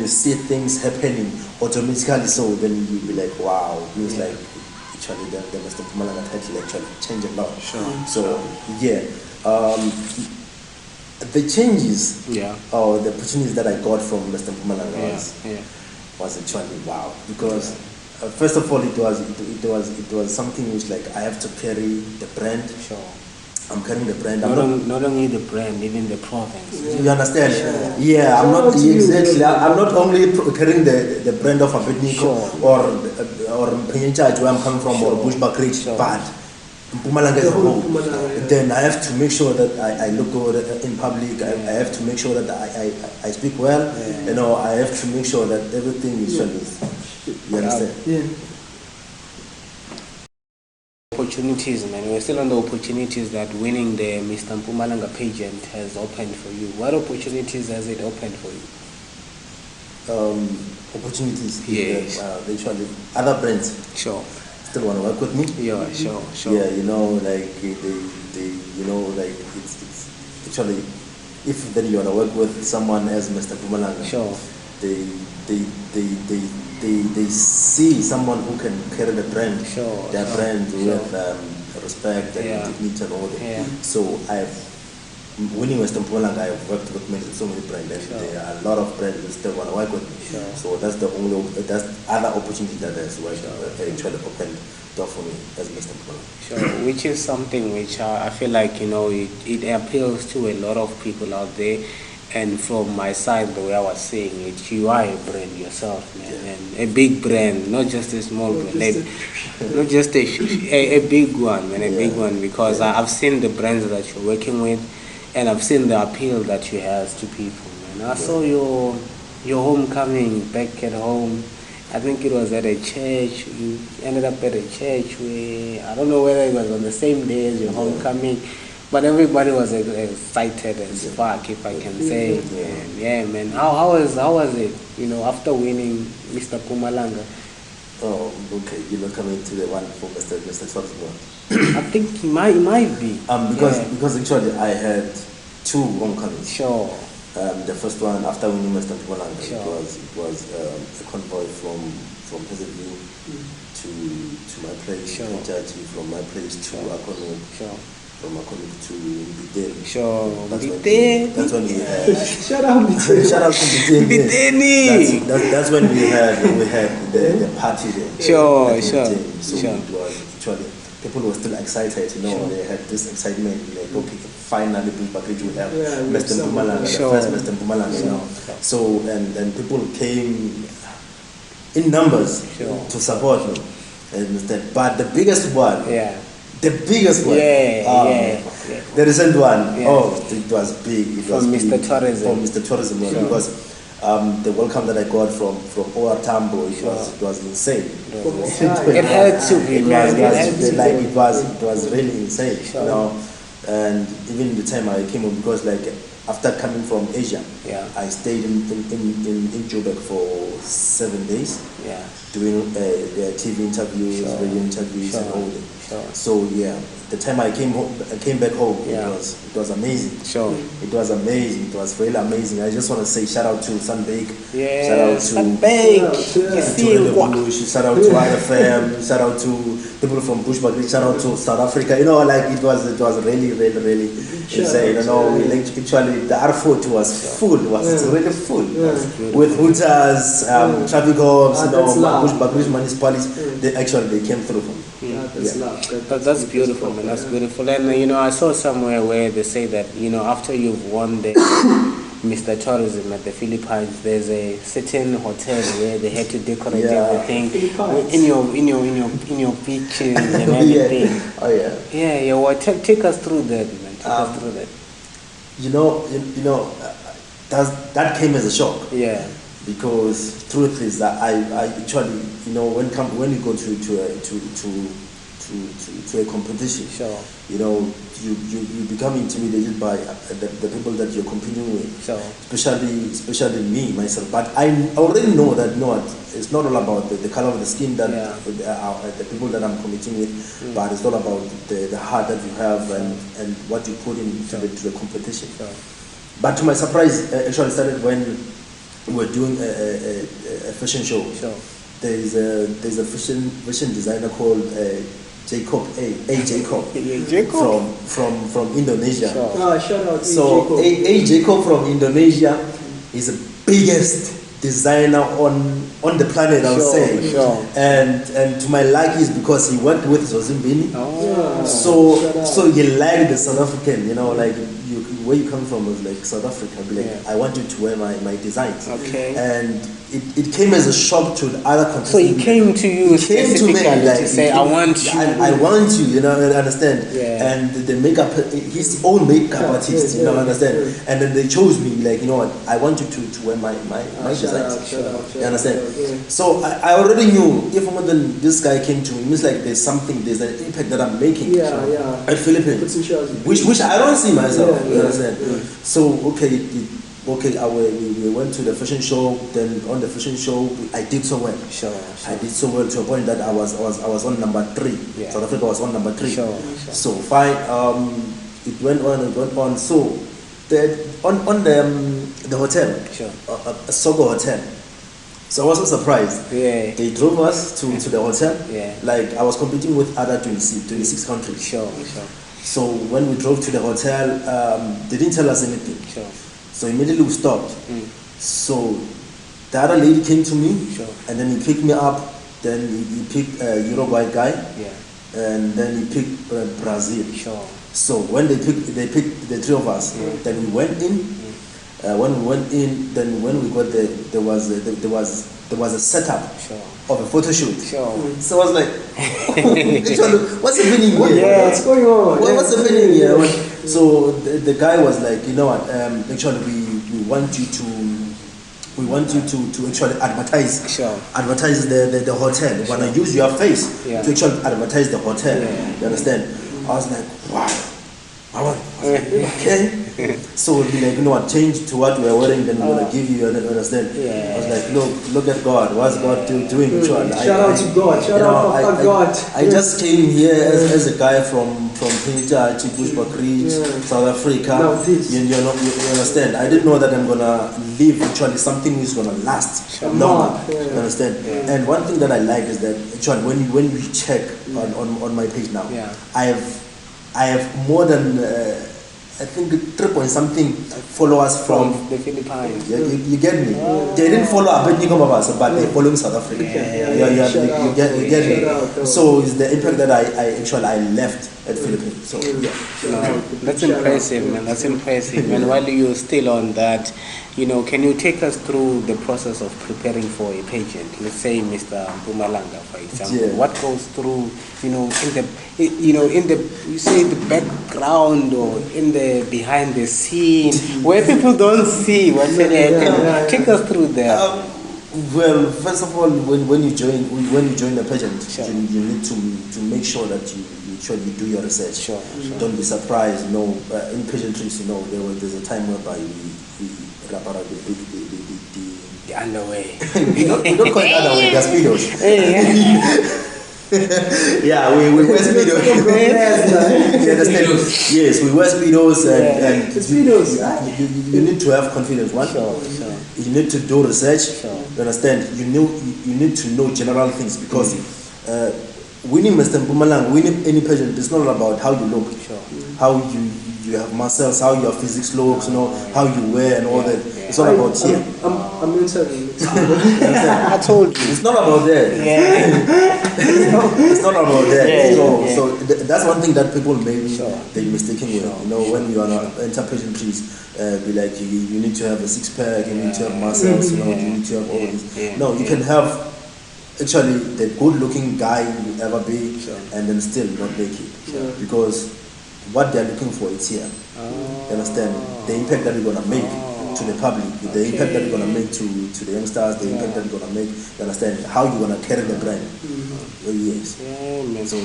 see things happening automatically. So then you be like, wow, it feels like actually the Mr. Mpumalanga title actually changed a lot. So the changes or the opportunities that I got from Mr. Mpumalanga was actually wow, because first of all it was something which like I have to carry the brand. I'm carrying the brand. Not only the brand, even the province. You understand? Yeah, I'm not exactly. I'm not only carrying the brand of Abednico or Mpumalanga where I'm coming from or Bushbuckrige, but Mpumalanga as a whole. Then I have to make sure that I look good in public. I have to make sure that I speak well. I have to make sure that everything is smooth. You understand? Yeah. Opportunities, man. We're still on the opportunities that winning the Mr. Mpumalanga pageant has opened for you. What opportunities has it opened for you? Opportunities. Yes. Actually, other brands Sure. still want to work with me. Yeah, sure. Yeah, like like it's actually if then you want to work with someone as Mr. Mpumalanga. Sure. They see someone who can carry the brand, their brand with respect and dignity and all that. Yeah. So winning Mr. Mpumalanga, I've worked with so many brands, and there are a lot of brands that still want to work with me. So that's the other opportunity that has actually opened door for me as Mr. Mpumalanga. Sure, which is something which I feel like it appeals to a lot of people out there. And from my side, the way I was saying it, you are a brand yourself, man, and a big brand, not just a small brand, not just a big one, man, a big one, because I've seen the brands that you're working with, and I've seen the appeal that you have to people, man. I saw your homecoming back at home. I think it was at a church. You ended up at a church where I don't know whether it was on the same day as your homecoming. But everybody was excited as fuck, if I can say. And yeah, man. How was it? After winning Mr. Mpumalanga. Oh, okay. You're not coming to the one for Mr. Swaziland. I think it might be. Because actually I had two homecomings. Sure. The first one after winning Mr. Mpumalanga, it was a convoy from Heselby to my place, from my place to Akonu. Sure. From Akonu to Mbiteni. Sure. That's when we had. Shout out Mbiteni. Shout out to Mbiteni. That's when we had the party there. Sure. So it was actually people were still excited, you know, Sure. they had this excitement, like, okay, finally Bushbuckrige will have Yeah, we have Mr. someone. Mpumalanga, Sure. the first Mr. Mpumalanga, you know. Sure. So, and people came in numbers Sure. to support me. But the biggest one, Yeah. the biggest one, Yeah. the recent one, Yeah. oh, it was big. It was From Mr. big. Tourism. From Mr. Tourism, Sure. because the welcome that I got from OR Tambo, Sure. it was insane. It had to be, man. It had to like be. it was really insane, Sure. you know. And even the time I came home, because like after coming from Asia, Yeah. I stayed in Joburg for 7 days, Yeah. doing TV interviews, Sure. radio interviews, and Sure. all that. Sure. So yeah, the time I came back home, Yeah. it was amazing. Sure. It was amazing. It was really amazing. I just want to say shout out to Sunbake. Yeah. Shout out to Sunbake. Yeah. You to see Radio what? Bush, shout out to RFM, shout out to people from Bushbuckrige, shout out to South Africa. You know, like it was really insane. You know, we actually the R4 was full, really full with hooters, traffic cops, you know, that's love. Bushbuckrige municipalities. They came through. Yeah, that's Yeah. love. That's beautiful, man. That's beautiful. And you know, I saw somewhere where they say that, you know, after you've won the Mr. Tourism at the Philippines, there's a certain hotel where they had to decorate Yeah. everything Philippines. in your beaches and everything. Oh yeah. Yeah. Well, take us through that, man. Take us through that. You know, that came as a shock. Yeah. Because truth is that I actually, you know, when you go to a competition, Sure. you know, you become intimidated by the people that you're competing with, Sure. especially me myself. But I already know that it's not all about the color of the skin that Yeah. the people that I'm competing with, but it's all about the heart that you have and what you put into to the competition. Sure. But to my surprise, actually started when we were doing a fashion show. Sure. There's a fashion designer called Jacob Jacob Yeah, Jacob. from Indonesia. Sure. Shout out to So Jacob. Jacob from Indonesia is the biggest designer on the planet, I would Sure, say. sure. And to my luck is because he worked with Zozimbini. Oh. So he liked the South African, you know, like where you come from was like South Africa. Be like, Yeah. I want you to wear my designs. Okay. And it came as a shock to the other contestants. So he came to you He came to me specifically like to say, I want you. I want you, you know, understand? Yeah. And the makeup, his own makeup artist, you know, understand? And then they chose me, like, you know what, I want you to wear my designs. You understand? So I already knew if more than this guy came to me, it means like there's an impact that I'm making Yeah. at Philippines, Potential. which I don't see myself. Yeah, You yeah, understand? So we went to the fashion show. Then on the fashion show, I did so well. Sure. I did so well to a point that I was on number 3. Yeah. South Africa was on number 3. Sure. So fine. It went on. So on the hotel, Sure. a Sogo hotel. So I was so surprised. Yeah. They drove us to the hotel. Yeah. Like I was competing with other 26 countries. Sure. So when we drove to the hotel, they didn't tell us anything. Sure. So immediately we stopped. Mm. So the other lady came to me, Sure. and then he picked me up. Then he picked a Uruguay guy, Yeah. and then he picked Brazil. Sure. So when they picked the three of us. Then we went in. When we went in, then when we got there, there was a setup Sure. of a photo shoot. Sure. So I was like, actually, what's happening here? Yeah. What's going on? What's happening here? So the guy was like, you know what? Actually, we want you to actually advertise. Sure. Advertise the hotel. We want to use your face Yeah. to actually advertise the hotel. Yeah. You understand? I was like, wow. Okay. So we'll be like, you know what, change to what we're wearing, then we're gonna give you, understand? Yeah. I was like, look at God. What's God doing? Shout out to God. Shout out Papa God. I just came here as a guy from Pinta to Bushbuckrige, South Africa. Now this. You understand? I didn't know that I'm gonna live actually something is gonna last longer. Yeah. You understand? And one thing that I like is that actually when we check on my page now, Yeah. I have more than I think 3 point something followers from the Philippines. you get me? They didn't follow Abednico Mabaso, but they're following South Africa. You get me? So it's the impact that I left at Philippines. So That's impressive, man. That's impressive. And while you're still on that, can you take us through the process of preparing for a pageant? Let's say Mr. Mpumalanga, for example. Yeah. What goes through, you say the background or in the behind the scene where people don't see what's happening. Take us through that. Well, first of all, when you join the pageant, you need to make sure that you do your research. Sure. Don't be surprised. In pageantries, there's a time whereby we wrap around the underway. we don't call it underway. They're speedos. Yeah, we wear speedos. You understand? Yes, we wear speedos and Speedos. you need to have confidence. One, you need to do research. You understand? You need to know general things because winning Mr. Mpumalanga, winning any pageant, it's not about how you look, how you have muscles, how your physics looks, how you wear and all that. It's not about here. I'm interviewing. I told you. It's not about that. It's not about that. So that's one thing that people may be mistaken with. When you are enter pageantries, be like you need to have a six pack, you need to have muscles, you need to have all this. No, you can have actually the good looking guy you ever be and then still not make it because what they're looking for is here. You understand the impact that you're gonna make to the public, the impact that you're gonna make to the youngsters, the impact that you're gonna make. You understand how you're gonna carry the brand. Yes. Yeah, man. So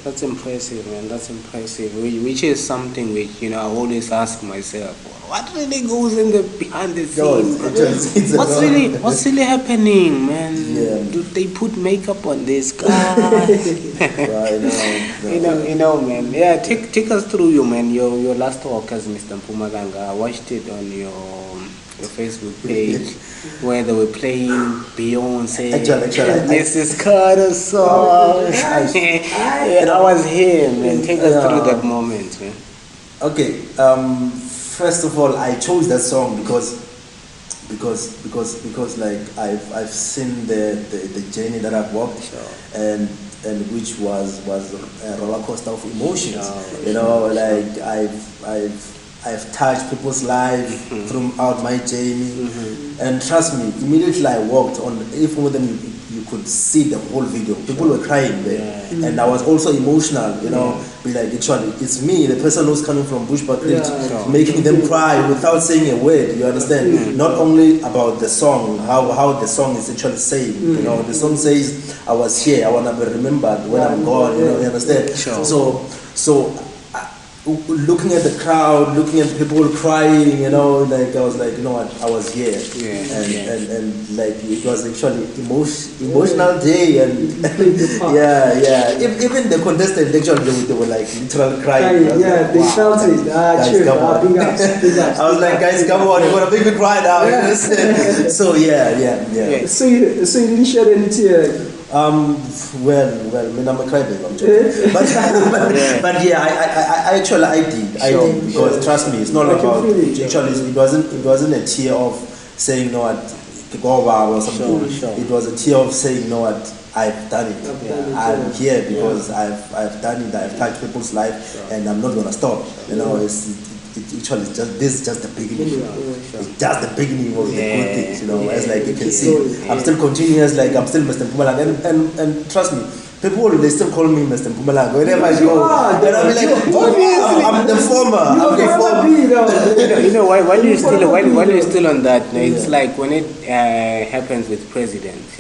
That's impressive, man. That's impressive. Which is something which I always ask myself: what really goes in the behind the scenes? What's really happening, man? Yeah. Do they put makeup on this guy? Right. No. Man. Yeah, take us through your last talk as Mr. Mpumalanga. I watched it on your Facebook page where they were playing Beyonce. Actually, this is Carter song. I was here, man. Take us through that moment, man. Okay. First of all, I chose that song because like I've seen the journey that I've walked and which was a roller coaster of emotions. Like I've touched people's lives throughout my journey, and trust me, immediately I walked on. If more than you could see the whole video, people were crying there, and I was also emotional. Be like, actually, it's me, the person who's coming from Bushbuckrige, making them cry without saying a word. You understand? Not only about the song, how the song is actually saying. The song says, "I was here, I wanna be remembered when I'm gone." You understand? So. Looking at the crowd, looking at people crying, like I was like, what, I was here, and like it was actually emotional day, and even the contestants actually they were like literally crying. They felt it. Guys, come on. I was like, guys, come on, you're gonna make me cry now. So yeah. So you didn't shed any tears. Well, I mean, I'm a crybaby, I'm joking. But yeah, I actually did because trust me, it's not about actually it wasn't a tear of saying what go or something. It was a tear of saying what I've done it. I'm here because I've done it. I've touched people's life, and I'm not gonna stop. It's just the beginning. It's just the beginning of the good things, as like you can see. I'm still continuous, like I'm still Mr. Mpumalanga, and trust me, people they still call me Mr. Mpumalanga whenever I go. And I'm like, I'm the former. While you're still on that, it's like when it happens with presidents,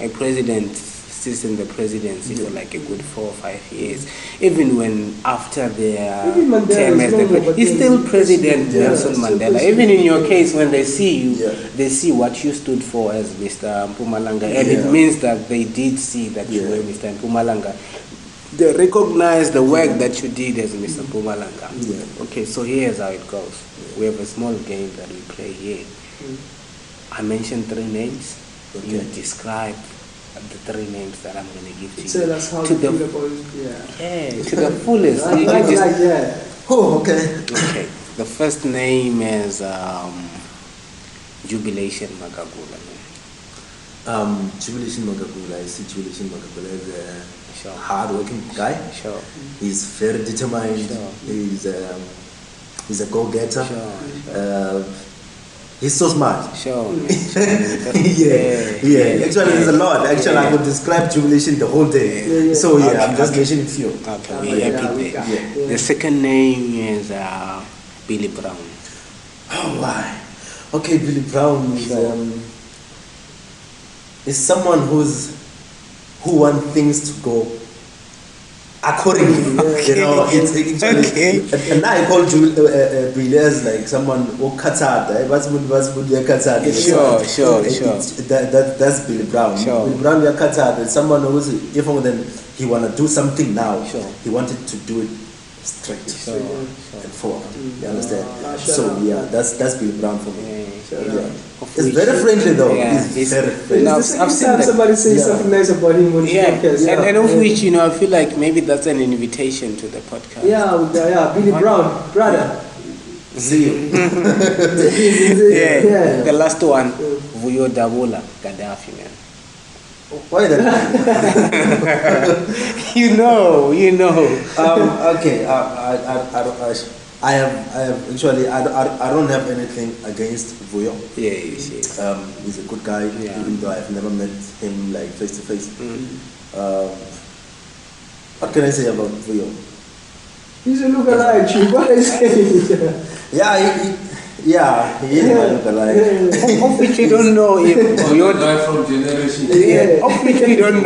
a president sits in the presidency for like a good 4 or 5 years. Even when after their term as he's still President Nelson Mandela. Even in your case, when they see you, they see what you stood for as Mr. Mpumalanga, and it means that they did see that you were Mr. Mpumalanga. They recognize the work that you did as Mr. Mpumalanga. Okay, so here's how it goes. We have a small game that we play here. I mentioned 3 names. You describe the 3 names that I'm going to give to you. Tell us how to the fullest. Oh, okay. Okay. The first name is Jubilation Magagula. Jubilation Magagula. I see Jubilation Magagula as a Sure. hard-working guy. Sure. He's very determined. Sure. He's a go-getter. Sure. He's so smart. Sure. Yeah. Actually, there's a lot. Actually, I could describe Jubilation the whole day. So yeah, I'm just mentioning a few. Okay, we're happy there. The second name is Billy Brown. Oh, why? Okay, Billy Brown is someone who wants things to go accordingly. You know, it's actually, and I call Billy as like someone who cuts out. Sure. That's Billy Brown. Sure. Billy Brown, you cuts out. It's someone who's even then he wanna do something now. Sure. He wanted to do it straight and forward. You understand? So yeah, that's Billy Brown for me. It's very friendly though. Yeah, He's very friendly. Now, It's the I've second seen time that. somebody says something nice about him on his podcast. And of which, you know, I feel like maybe that's an invitation to the podcast. Yeah, Billy Brown, brother. See you. Yeah. The last one, Vuyo Dabula, Gaddafi, man. Why that? You know. Okay. I have actually I don't have anything against Vuyo. Yes. He's a good guy, even though I've never met him like face to face. What can I say about Vuyo? He's a lookalike. What is he? He is my lookalike. Of which we don't know if Vuyo from generation. Of which we don't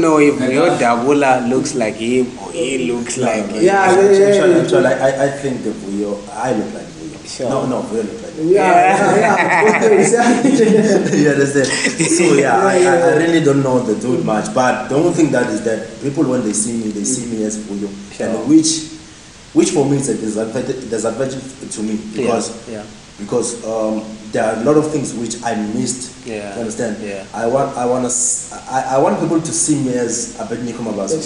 know if Vuyo Dabula looks like him or he looks like him. Actually, I think the Vuyo, I look like Vuyo. Sure. No, Vuyo look like Vuyo. You understand? So I really don't know the dude much, but the only thing that is that people when they see me as Vuyo, and which for me is a disadvantage to me because there are a lot of things which I missed. You understand? I want people to see me as Abednico Mabaso,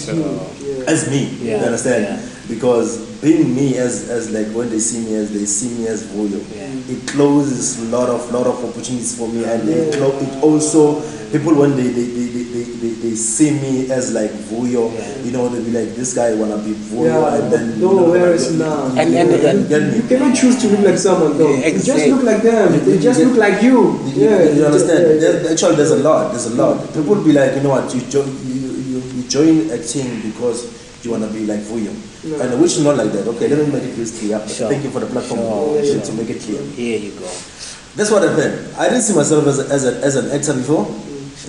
as me. You understand? Because being me as like when they see me as Vuyo, it closes a lot of opportunities for me, and it also people when they see me as like Vuyo, you know, they'll be like, this guy wanna be Vuyo, and then where is now? And you cannot choose to look like someone though. You just look like them. They just look like you. You understand? Actually, there's a lot. People be like, you know what, you join a team because you wanna be like Vuyo, and which is not like that. Okay, let me make it clear. Thank you for the platform to make it clear. Here you go. That's what I meant. I didn't see myself as an actor before,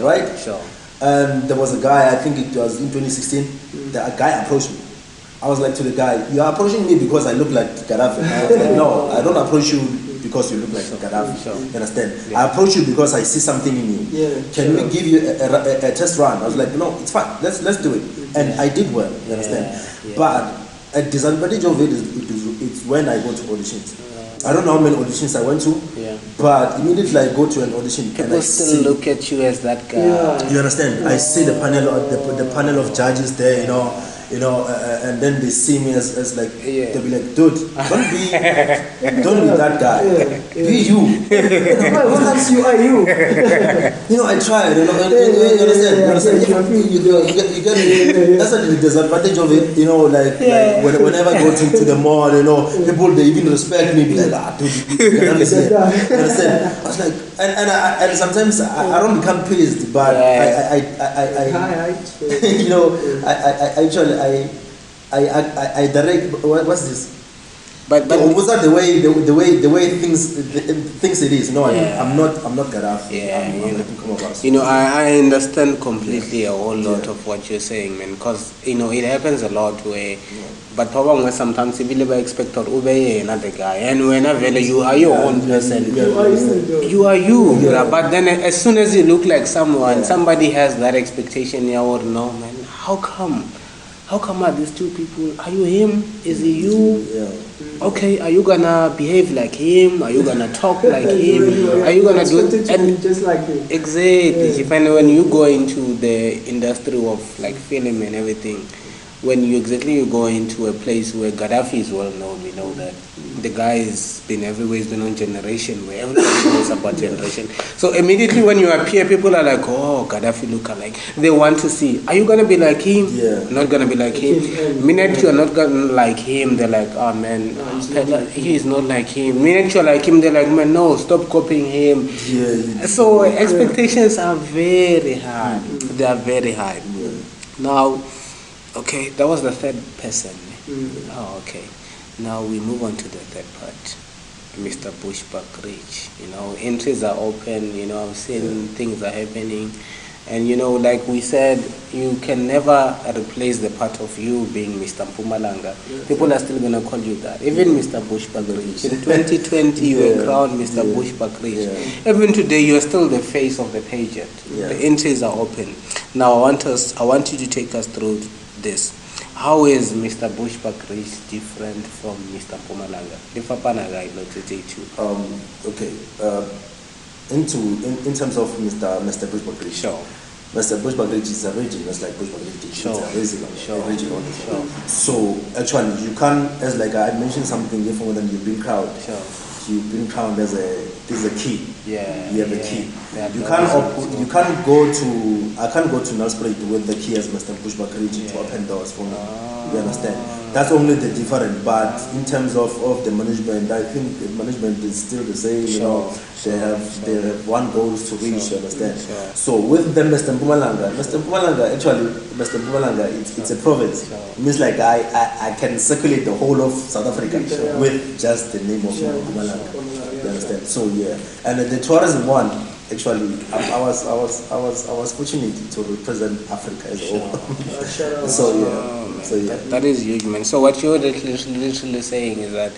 right? Sure. And there was a guy, I think it was in 2016, that a guy approached me. I was like to the guy, you are approaching me because I look like Gaddafi. I was like, no, I don't approach you because you look like Gaddafi. You understand? I approach you because I see something in you. Can we give you a test run? I was like, no, it's fine. Let's do it. And I did well. You understand? But a disadvantage of it is when I go to auditions. I don't know how many auditions I went to, but immediately I go to an audition and I still look at you as that guy. You understand? I see the panel of judges there, you know, and then they see me as like they'll be like, dude, don't be that guy, be you. What else you are you? You know, I tried. You understand? You get it. That's the disadvantage of it. You know, like whenever I go to the mall, you know, people they even respect me. Be like, dude, you understand? I was like, and sometimes I don't become pissed, but I you know, I direct. What's this? But was that the way things it is? No, I'm not Gaddafi. You know, I understand completely a whole lot of what you're saying, man. Because you know it happens a lot where, but sometimes people expect or obey another guy, and whenever you are your own person, you are you. But then as soon as you look like someone, somebody has that expectation. No, man. How come? How come are these two people? Are you him? Is he you? Okay, are you gonna behave like him? Are you gonna talk like him? Are you gonna do and just like him? Exactly. When you go into the industry of like film and everything, when you go into a place where Gaddafi is well known, we know that the guy has been everywhere, he's been on Generation, where everybody knows about Generation. So immediately when you appear, people are like, oh, Gaddafi look alike. They want to see, are you going to be like him? Yeah. Not going to be like him. Minute you're not going to like him, they're like, oh man, he's not like him. Minute you're like him, they're like, man, no, stop copying him. Yeah. So expectations are very high. They are very high. Yeah. Now, okay, that was the third person. Oh, okay. Now we move on to the third part. Mr. Bushbuckrige. Entries are open, I'm seeing things are happening. And like we said, you can never replace the part of you being Mr. Mpumalanga. People are still gonna call you that. Even Mr. Bushbuckrige. In 2020 you were crowned Mr. Bushbuckrige. Even today you are still the face of the pageant. The entries are open. Now I want you to take us through this. How is Mr. Bushbuckrige different from Mr. Mpumalanga? Okay. In terms of Mr. Bushbuckrige. Sure. Mr. Bushbuckrige is a region, just like Bushbuckrige. Sure. It's a regional. Sure. So actually, you can't, as like I mentioned something different than you've been crowned. Sure. You've been crowned as a key. Yeah. You have a key. Yeah, You can't go to. I can't go to Nelspruit with the key as Mr. Bushbuckrige to open doors for me. You understand? That's only the difference. But in terms of the management, I think the management is still the same. They have one goal to reach. You understand? So with them, Mr. Mpumalanga, actually, Mr. Mpumalanga, it's a province. It means like I can circulate the whole of South Africa with just the name of Mpumalanga. You understand? So yeah, and the tourism one. Actually, I was fortunate to represent Africa as a whole. So yeah. That is huge, man. So what you're literally saying is that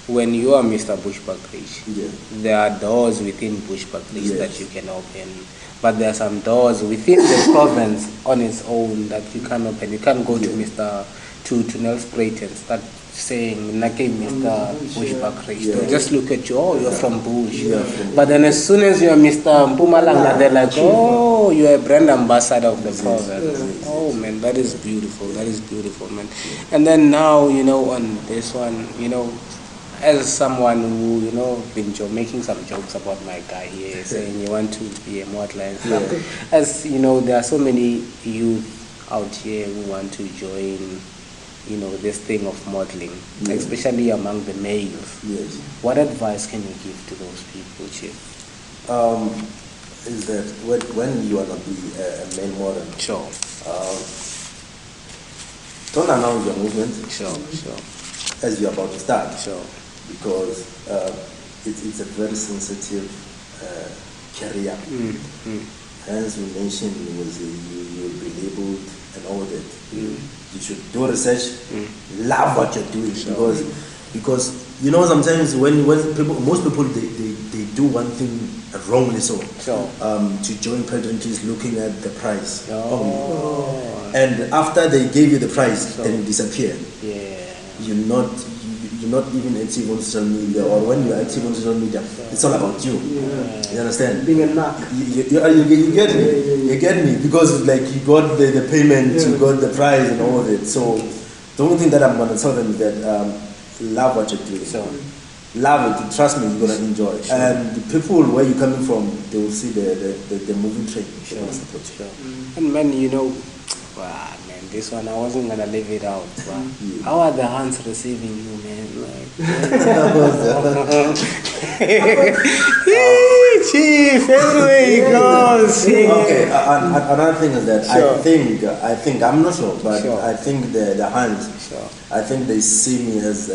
when you are Mr. Bushbuckrige, there are doors within Bushbuckrige that you can open, but there are some doors within the province on its own that you can't open. You can't go to Nelspruit and start saying Nake Mr. Bushbuckrige. They just look at you, oh, you're from Bush. But then as soon as you're Mr. Mpumalanga, they're like, oh, you're a brand ambassador of the province. Oh man, that is beautiful. That is beautiful, man. And then now, on this one, as someone who, been making some jokes about my guy here, saying you want to be a model and stuff. As there are so many youth out here who want to join this thing of modeling, especially among the males. Yes. What advice can you give to those people, Chief? Is that when you are not a male model, Sure. Don't announce your movement. Sure. As you're about to start. Sure. Because it's a very sensitive career. As we mentioned, you'll be labeled and all that. You should do research, love what you're doing, because sometimes when most people they do one thing wrongly, to join pageantries looking at the price only. And after they gave you the price, then you disappear. You're not even active on social media, or when you're active on social media, it's all about you. You understand? Being a knock. You get me? You get me? Because like you got the payment, you got the prize and all of it. So the only thing that I'm gonna tell them is that love what you're doing. Love it. Trust me, you're gonna enjoy. And the people where you're coming from, they will see the moving train. And man, wow, man, this one I wasn't gonna leave it out. Wow. How are the hands receiving you, man? Chief, everywhere he goes. Okay, another thing is that I think I'm not sure, but I think the hands. I think they see me as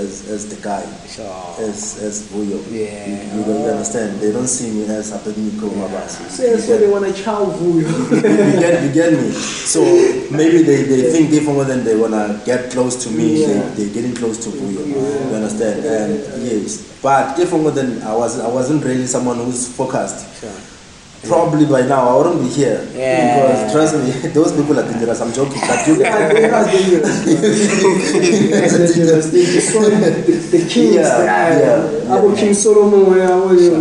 the guy, as Vuyo. You don't understand. They don't see me as Abednico Mabaso. So that's why they want to chow Vuyo. You get me? So maybe they think different than they want to get close to me. They're getting close to Vuyo. You understand? And yes, but different than I wasn't really someone who's focused. Probably by now I wouldn't be here. Because trust me, those people are dangerous. I'm joking, but you guys are dangerous. They destroyed the kings. King Solomon,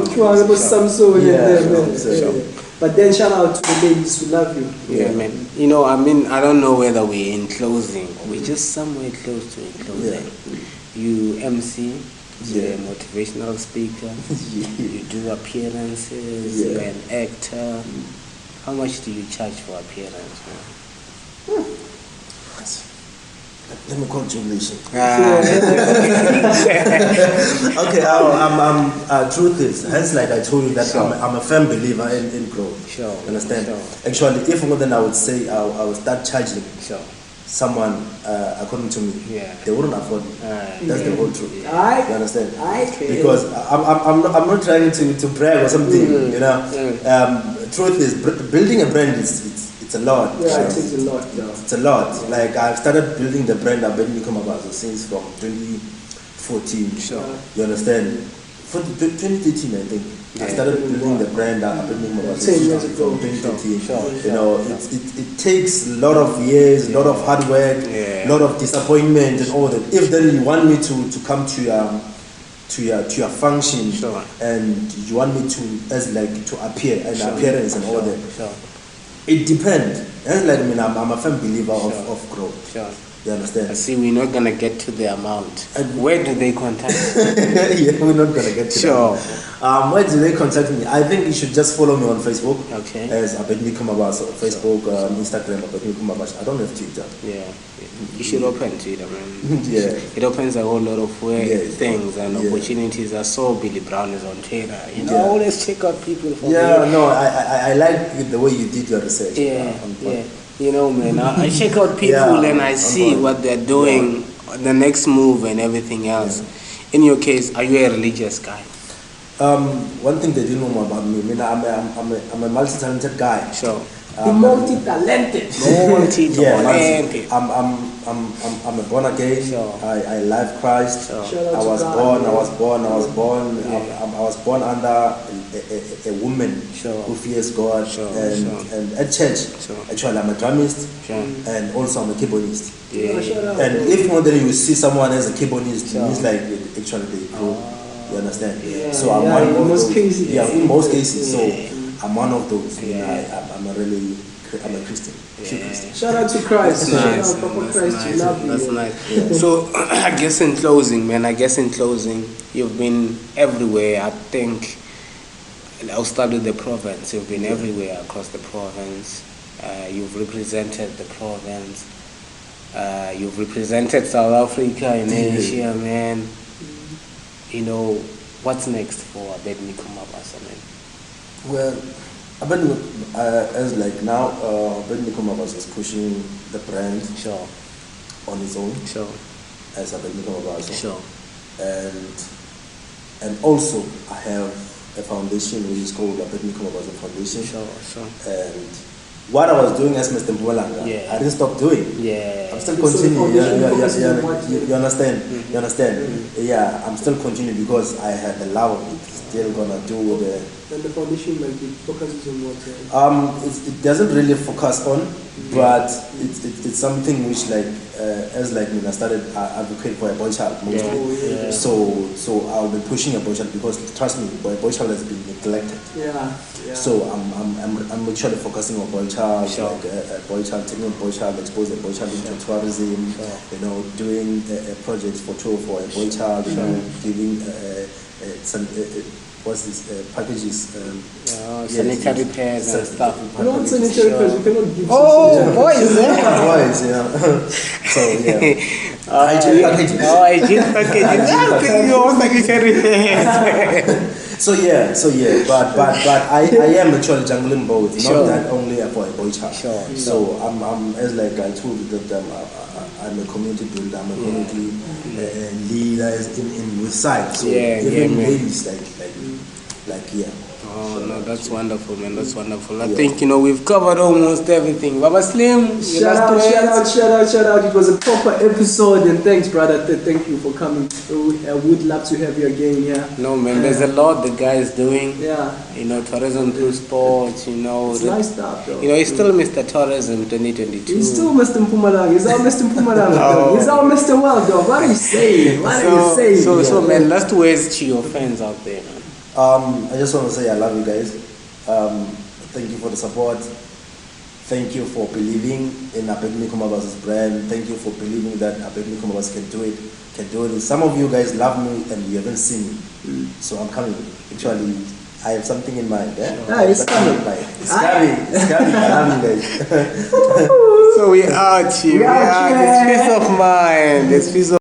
which one was Samson? But then shout out to the ladies who love you. Yeah, man. You know, I mean, I don't know whether we're in closing. We're just somewhere close to in closing. You MC, you're a motivational speaker, you do appearances, you're an actor. How much do you charge for appearance, man? Let me call jubilation. Okay, truth is, hence like I told you that I'm a firm believer in growth. Sure. Understand? Sure. Actually, if more than I would say I would start charging Sure. someone according to me, they wouldn't afford it. That's the whole truth. You understand? Because I'm not trying to brag or something. You know, truth is building a brand it's a lot. Yeah, it takes a lot. It's a lot. Like I've started building the brand Abednico Mabaso since from 2014. Sure. You understand? For 2013, I think. I started building the brand Abednico Mabaso 10 years ago. from 2013. Sure. You know, it takes a lot of years, a lot of hard work, a lot of disappointment and all that. If then you want me to come to your function and you want me to appear and appearance and all that. It depends. I'm a firm believer of growth. Sure. You understand? I see, we're not gonna get to the amount. Where do they contact Yeah, we're not gonna get to that. Where do they contact me? I think you should just follow me on Facebook. Okay. As Abednico Mabaso. Facebook, Instagram, Abednico Mabaso. I don't have Twitter. Yeah. You should open Twitter, man. Yeah. It opens a whole lot of things and opportunities. I saw Billy Brown is on Twitter. You know, always check out people from I like the way you did your research. You know, man, I check out people and I see what they're doing, the next move and everything else. In your case, are you a religious guy? One thing they didn't know about me, I'm a multi-talented guy. Sure. Multi-talented. Multi-talented. I'm a born again. Sure. I love Christ. Sure. I was born under a woman who fears God. And at church, actually I'm a drummist and also I'm a keyboardist. And if more than you see someone as a keyboardist, it means like actually they grow. You understand? So I'm one of those. In most cases. So I'm one of those. I'm a Christian. Christian. Shout out to Christ. That's Shout out Papa Christ. We love you. That's nice. So I guess in closing, you've been everywhere. I think I'll start with the province. You've been everywhere across the province. You've represented the province. You've represented South Africa in Asia, man. You know, what's next for Abednico Mabaso, man? Well, Abednico, as like now, Abednico Mabaso is pushing the brand on its own. As Abednico Mabaso. And also I have a foundation which is called Abednico Mabaso Foundation. And what I was doing as Mr Mpumalanga, I didn't stop doing. I'm still continuing. You understand? You understand? Yeah, I'm still continuing because I had the love of it. Still gonna do the. And the foundation focuses on what? It doesn't really focus on, but it's something which as me, I started advocating for a boy child mostly. So I'll be pushing a boy child because trust me, boy child has been neglected. So I'm actually focusing on boy child, a boy child, taking a boy child, expose a boy child into tourism. You know, doing a project for a boy child. You know, giving some. Packages, sanitary pads and stuff. No, sanitary pads, you cannot give boys, boys, So, hygiene packages. Hygiene packages. Sanitary pads. So, but I am actually jungling both, not that only for a boy child. So, I'm as like I told you that I'm a community builder, I'm a community leader in with side. So, even ladies Oh no, that's wonderful, man. That's wonderful. I think we've covered almost everything. Baba Slim, shout out. It was a proper episode, and thanks, brother. Thank you for coming through. I would love to have you again. No, man. There's a lot the guy is doing. Tourism through sports. It's nice stuff, though. He's still Mr. Tourism 2022. He's still Mr. Mpumalanga. He's our Mr. Mpumalanga. He's our Mr. World, dog. What are you saying? So, man, last words to your fans out there, man. I just want to say I love you guys. Thank you for the support. Thank you for believing in Abednico Mabaso's brand. Thank you for believing that Abednico Mabaso can do it. Some of you guys love me and you haven't seen me. So I'm coming. Actually, I have something in mind. It's coming. It's coming. I love you guys. So we out here. We out here. It's peace of mind. It's peace of